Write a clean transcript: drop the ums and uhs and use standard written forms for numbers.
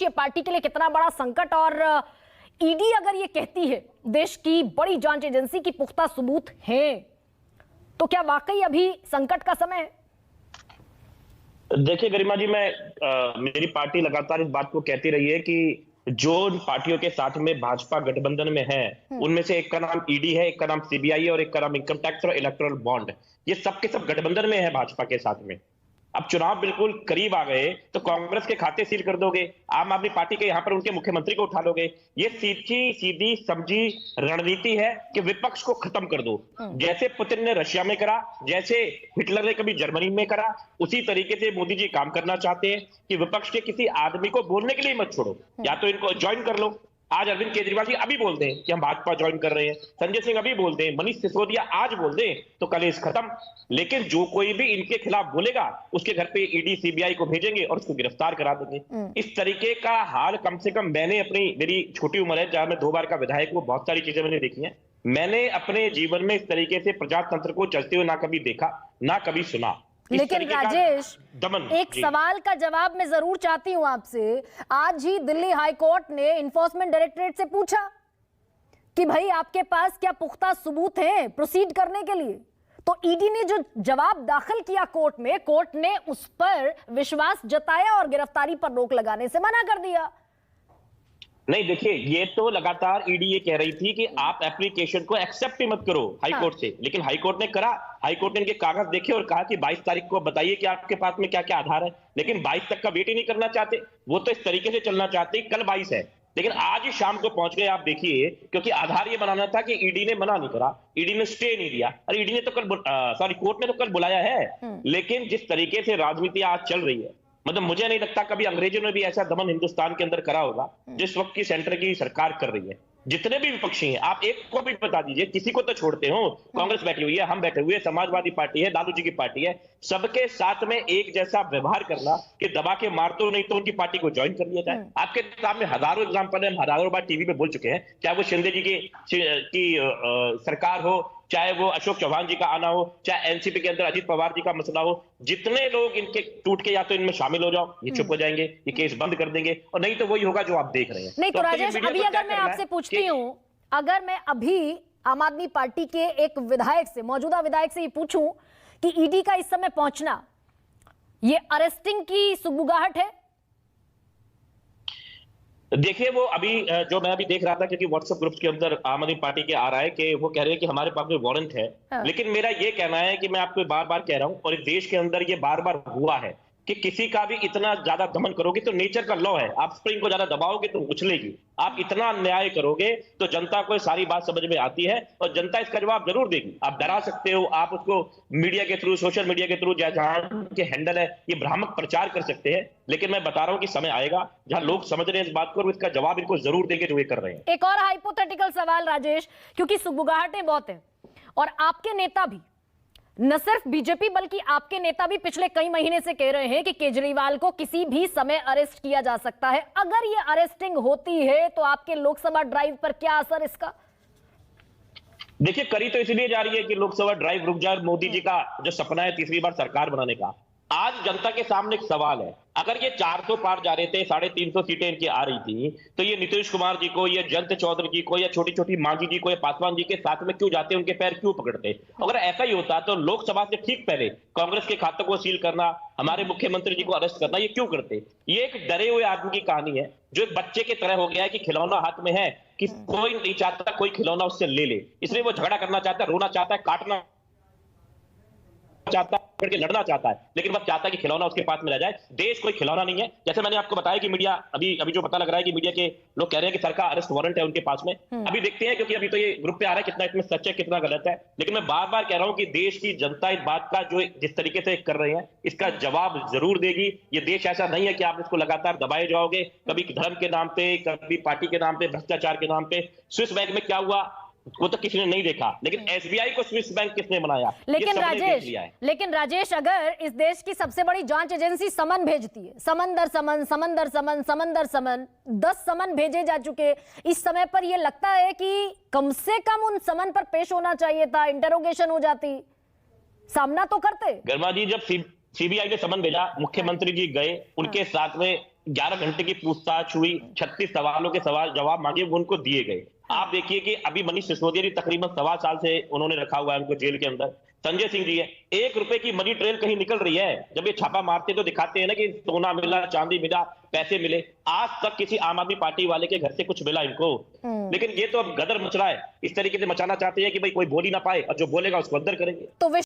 ये पार्टी के लिए कितना बड़ा संकट, और ईडी अगर ये कहती है देश की बड़ी जांच एजेंसी की पुख्ता सबूत हैं, तो क्या वाकई अभी संकट का समय है? देखिए गरिमा जी, मेरी पार्टी लगातार इस बात को कहती रही है कि जो पार्टियों के साथ में भाजपा गठबंधन में है, उनमें से एक का नाम ईडी है, एक का नाम सीबीआई है और एक का नाम इनकम टैक्स और इलेक्टोरल बॉन्ड। ये सब के सब गठबंधन में है भाजपा के साथ में। अब चुनाव बिल्कुल करीब आ गए तो कांग्रेस के खाते सील कर दोगे, आम आदमी पार्टी के यहां पर उनके मुख्यमंत्री को उठा लोगे। ये सीधी समझी रणनीति है कि विपक्ष को खत्म कर दो। जैसे पुतिन ने रशिया में करा, जैसे हिटलर ने कभी जर्मनी में करा, उसी तरीके से मोदी जी काम करना चाहते हैं कि विपक्ष के किसी आदमी को बोलने के लिए मत छोड़ो, या तो इनको ज्वाइन कर लो। आज अरविंद केजरीवाल जी अभी बोल दें कि हम भाजपा ज्वाइन कर रहे हैं, संजय सिंह अभी बोल दें, मनीष सिसोदिया आज बोल दें, तो कलेश खत्म। लेकिन जो कोई भी इनके खिलाफ बोलेगा उसके घर पे ईडी सीबीआई को भेजेंगे और उसको गिरफ्तार करा देंगे। इस तरीके का हाल कम से कम मेरी छोटी उम्र है जहां मैं 2 बार का विधायक हूं, बहुत सारी चीजें मैंने देखी हैं। मैंने अपने जीवन में इस तरीके से प्रजातंत्र को चलते हुए ना कभी देखा ना कभी सुना। लेकिन राजेश, एक सवाल का जवाब मैं जरूर चाहती हूं आपसे। आज ही दिल्ली हाई कोर्ट ने इन्फोर्समेंट डायरेक्टरेट से पूछा कि भाई आपके पास क्या पुख्ता सबूत हैं प्रोसीड करने के लिए, तो ईडी ने जो जवाब दाखिल किया कोर्ट में, कोर्ट ने उस पर विश्वास जताया और गिरफ्तारी पर रोक लगाने से मना कर दिया। नहीं देखिए, ये तो लगातार ईडी ये कह रही थी कि आप एप्लीकेशन को एक्सेप्ट ही मत करो हाईकोर्ट से, लेकिन हाईकोर्ट ने करा। हाईकोर्ट ने इनके कागज देखे और कहा कि 22 तारीख को बताइए कि आपके पास में क्या क्या आधार है, लेकिन 22 तक का वेट ही नहीं करना चाहते। वो तो इस तरीके से चलना चाहते, कल 22 है लेकिन आज ही शाम को पहुंच गए। आप देखिए, क्योंकि आधार ये बनाना था कि ईडी ने मना नहीं करा, ईडी ने स्टे नहीं दिया, और ईडी ने तो कोर्ट ने तो कल बुलाया है। लेकिन जिस तरीके से राजनीति आज चल रही है, मतलब मुझे नहीं लगता कभी अंग्रेजों ने भी ऐसा दमन हिंदुस्तान के अंदर करा होगा जिस वक्त की सेंटर की सरकार कर रही है। जितने भी विपक्षी हैं, आप एक को भी बता दीजिए, किसी को तो छोड़ते हो। कांग्रेस बैठी हुई है, हम बैठे हुए, समाजवादी पार्टी है, लालू जी की पार्टी है, सबके साथ में एक जैसा व्यवहार करना कि दबा के मार तो नहीं तो उनकी पार्टी को ज्वाइन कर लिया जाए। आपके सामने हजारों एग्जाम्पल है, हम हजारों बार टीवी पे बोल चुके हैं, चाहे वो शिंदे जी की सरकार हो, चाहे वो अशोक चौहान जी का आना हो, चाहे एनसीपी के अंदर अजीत पवार जी का मसला हो। जितने लोग इनके टूट के या तो इनमें शामिल हो जाओ, ये चुप हो जाएंगे, ये केस बंद कर देंगे, और नहीं तो वही होगा जो आप देख रहे हैं। नहीं तो राजेश, अभी अगर मैं आपसे पूछती हूँ, अगर मैं अभी आम आदमी पार्टी के एक विधायक से, मौजूदा विधायक से ये पूछूं कि ईडी का इस समय पहुंचना ये अरेस्टिंग की सुगबुगाहट है? देखिए, वो अभी जो मैं अभी देख रहा था, क्योंकि व्हाट्सएप ग्रुप्स के अंदर आम आदमी पार्टी के आ रहा है कि वो कह रहे हैं कि हमारे पास में वारंट है। लेकिन मेरा ये कहना है कि मैं आपको बार बार कह रहा हूं, और इस देश के अंदर ये बार बार हुआ है कि किसी का भी इतना ज्यादा दमन करोगे तो नेचर का लॉ है, आप स्प्रिंग को ज्यादा दबाओगे तो उछलेगी। आप इतना अन्याय करोगे तो जनता को सारी बात समझ में आती है और जनता इसका जवाब जरूर देगी। आप डरा सकते हो, आप उसको मीडिया के थ्रू, सोशल मीडिया के थ्रू, जहां के हैंडल है, ये भ्रामक प्रचार कर सकते हैं, लेकिन मैं बता रहा हूं कि समय आएगा जहां लोग समझ रहे हैं इस बात को, और इसका जवाब इनको जरूर देंगे जो ये कर रहे हैं। एक और हाइपोथेटिकल सवाल राजेश, क्योंकि सुगबुगाहटें बहुत हैं और आपके नेता भी, न सिर्फ बीजेपी बल्कि आपके नेता भी पिछले कई महीने से कह रहे हैं कि केजरीवाल को किसी भी समय अरेस्ट किया जा सकता है। अगर ये अरेस्टिंग होती है तो आपके लोकसभा ड्राइव पर क्या असर इसका? देखिए, करी तो इसलिए जा रही है कि लोकसभा ड्राइव रुक जाए। मोदी जी का जो सपना है तीसरी बार सरकार बनाने का, आज जनता के सामने एक सवाल है। अगर ये 400 पार जा रहे थे, 350 सीटें इनकी आ रही थी, तो ये नीतीश कुमार जी को, या जयंत चौधरी जी को, या छोटी छोटी मांझी जी को, या पासवान जी के साथ में क्यों जाते, उनके पैर क्यों पकड़ते? अगर ऐसा ही होता तो लोकसभा से ठीक पहले कांग्रेस के खातों को सील करना, हमारे मुख्यमंत्री जी को अरेस्ट करना, ये क्यों करते? ये एक डरे हुए आदमी की कहानी है, जो एक बच्चे की तरह हो गया है कि खिलौना हाथ में है कि कोई नहीं चाहता कोई खिलौना उससे ले ले, इसलिए वो झगड़ा करना चाहता है, रोना चाहता है, काटना चाहता है, करके लड़ना चाहता है, लेकिन बस चाहता है कि खिलौना उसके पास में रह जाए। देश कोई खिलौना नहीं है। जैसे मैंने आपको बताया कि मीडिया अभी जो पता लग रहा है कि मीडिया के लोग कह रहे हैं कि सरकार अरेस्ट वारंट है उनके पास में। अभी देखते हैं, क्योंकि अभी तो ये ग्रुप पे आ रहा है, कितना इसमें सच है कितना गलत है। लेकिन मैं बार बार कह रहा हूं कि देश की जनता इस बात का जो जिस तरीके से कर रहे हैं, इसका जवाब जरूर देगी। ये देश ऐसा नहीं है कि आप इसको लगातार दबाए जाओगे, कभी धर्म के नाम पे, कभी पार्टी के नाम पे, भ्रष्टाचार के नाम पे। स्विस बैंक में क्या हुआ वो तो किसी ने नहीं देखा, लेकिन एसबीआई को स्विस बैंक किसने बनाया? लेकिन राजेश, अगर इस देश की सबसे बड़ी जांच एजेंसी समन भेजती है, समंदर समन, समंदर समन, समंदर समन, 10 समन भेजे जा चुके इस समय पर, यह लगता है कि कम से कम उन समन पर पेश होना चाहिए था, इंटरोगेशन हो जाती, सामना तो करते। गर्मा जी, जब सीबीआई ने समन भेजा, मुख्यमंत्री जी गए, उनके साथ में 11 घंटे की पूछताछ हुई, 36 सवालों के जवाब मांगे, वो उनको दिए गए। आप देखिए कि अभी मनीष सिसोदिया जी तकरीबन 1.25 साल से उन्होंने रखा हुआ है उनको जेल के अंदर। संजय सिंह जी है, 1 रुपए की मनी ट्रेल कहीं निकल रही है। जब ये छापा मारते तो दिखाते हैं ना कि सोना मिला, चांदी मिला, पैसे मिले। आज तक किसी आम आदमी पार्टी वाले के घर से कुछ मिला इनको? लेकिन ये तो अब गदर मच रहा है, इस तरीके से मचाना चाहते हैं कि भाई कोई बोल ही ना पाए और जो बोलेगा उसको अंदर करेंगे। तो